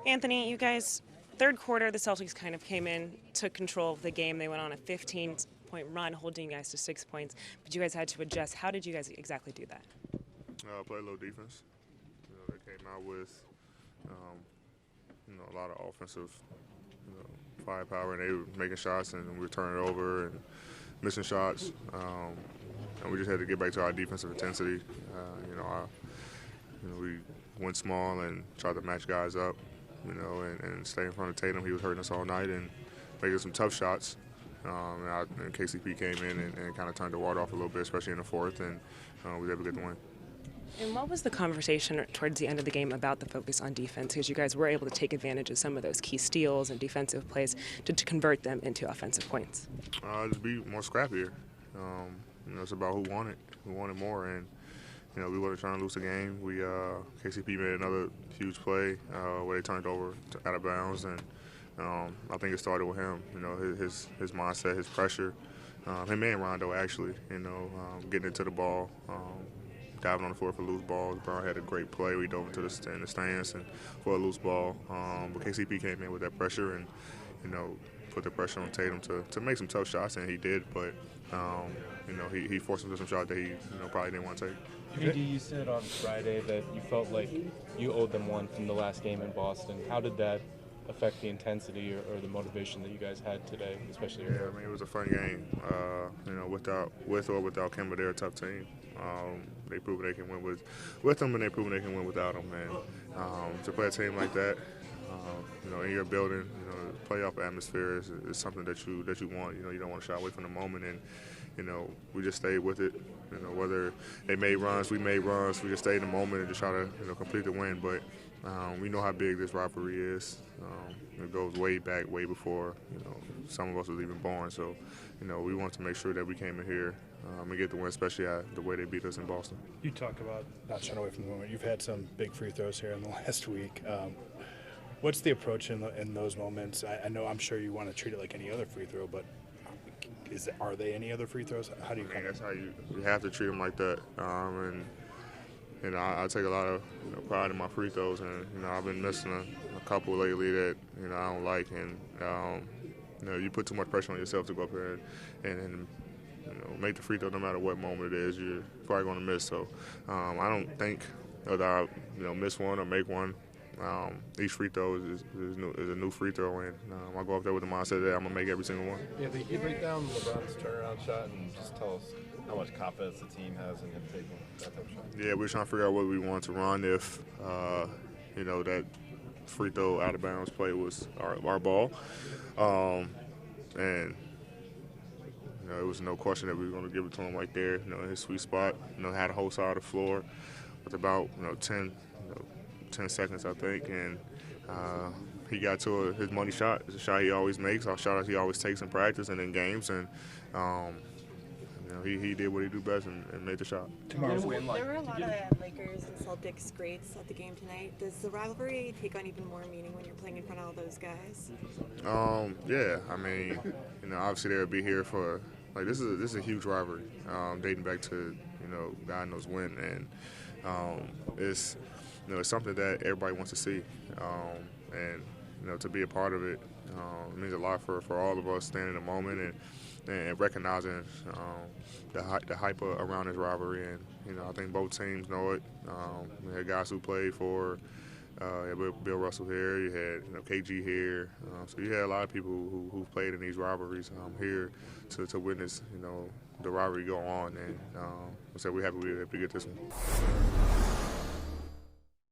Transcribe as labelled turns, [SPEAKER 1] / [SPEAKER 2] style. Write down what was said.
[SPEAKER 1] Anthony, you guys, third quarter, the Celtics kind of came in, took control of the game. They went on a 15-point run, holding you guys to 6 points. But you guys had to adjust. How did you guys exactly do that?
[SPEAKER 2] Play a little defense. They came out with, a lot of offensive, firepower, and they were making shots, and we were turning it over and missing shots. And we just had to get back to our defensive intensity. We went small and tried to match guys up, and stay in front of Tatum. He was hurting us all night and making some tough shots. And KCP came in and kind of turned the water off a little bit, especially in the fourth, and we were able to get the win.
[SPEAKER 1] And what was the conversation towards the end of the game about the focus on defense? Because you guys were able to take advantage of some of those key steals and defensive plays to convert them into offensive points.
[SPEAKER 2] Just be more scrappier. It's about who wanted more, and we weren't trying to lose the game. KCP made another huge play where they turned over out of bounds, and I think it started with him. His mindset, his pressure. Him and Rondo actually, getting into the ball. Diving on the floor for loose balls. Brown had a great play. We dove into the stands and for a loose ball. But KCP came in with that pressure and, put the pressure on Tatum to make some tough shots, and he did. But, he forced him to some shots that he probably didn't want to take.
[SPEAKER 3] AD, you said on Friday that you felt like you owed them one from the last game in Boston. How did that affect the intensity or the motivation that you guys had today, especially?
[SPEAKER 2] Yeah, it was a fun game. With or without Kemba, they're a tough team. They prove they can win with them, and they prove they can win without them. And to play a team like that, in your building, playoff atmosphere is something that you want. You don't want to shy away from the moment, and we just stayed with it. Whether they made runs, we made runs. We just stayed in the moment and just try to complete the win. But we know how big this rivalry is. It goes way back, way before some of us was even born. So we wanted to make sure that we came in here and get the win, especially the way they beat us in Boston.
[SPEAKER 4] You talk about not shying away from the moment. You've had some big free throws here in the last week. What's the approach in those moments? I'm sure you want to treat it like any other free throw, but are they any other free throws? How do you?
[SPEAKER 2] That's how you have to treat them like that. I take a lot of pride in my free throws, and I've been missing a couple lately that I don't like, and you put too much pressure on yourself to go up there and make the free throw no matter what moment it is. You're probably going to miss. So I don't think whether I miss one or make one. Each free throw is a new free throw, and I go up there with the mindset that I'm going to make every single one.
[SPEAKER 5] Yeah, can you break down LeBron's turnaround shot and just tell us how much confidence the team has in him taking that type of shot?
[SPEAKER 2] Yeah, we're trying to figure out what we want to run if, that free throw out of bounds play was our ball. And it was no question that we were going to give it to him right there, in his sweet spot. Had a whole side of the floor with about 10 seconds, I think, and he got to his money shot. It's a shot he always makes, a shot he always takes in practice and in games, and he did what he do best and made the shot.
[SPEAKER 6] There were a lot of Lakers and Celtics greats at the game tonight. Does the rivalry take on even more meaning when you're playing in front of all those guys?
[SPEAKER 2] Yeah, obviously they'll be here for this is a huge rivalry, dating back to God knows when, and it's something that everybody wants to see, and to be a part of it means a lot for all of us, staying in the moment and recognizing the hype around this rivalry. And I think both teams know it. We had guys who played for Bill Russell here. You had KG here. So you had a lot of people who played in these rivalries here to witness the rivalry go on. And so we're happy we were able to get this one.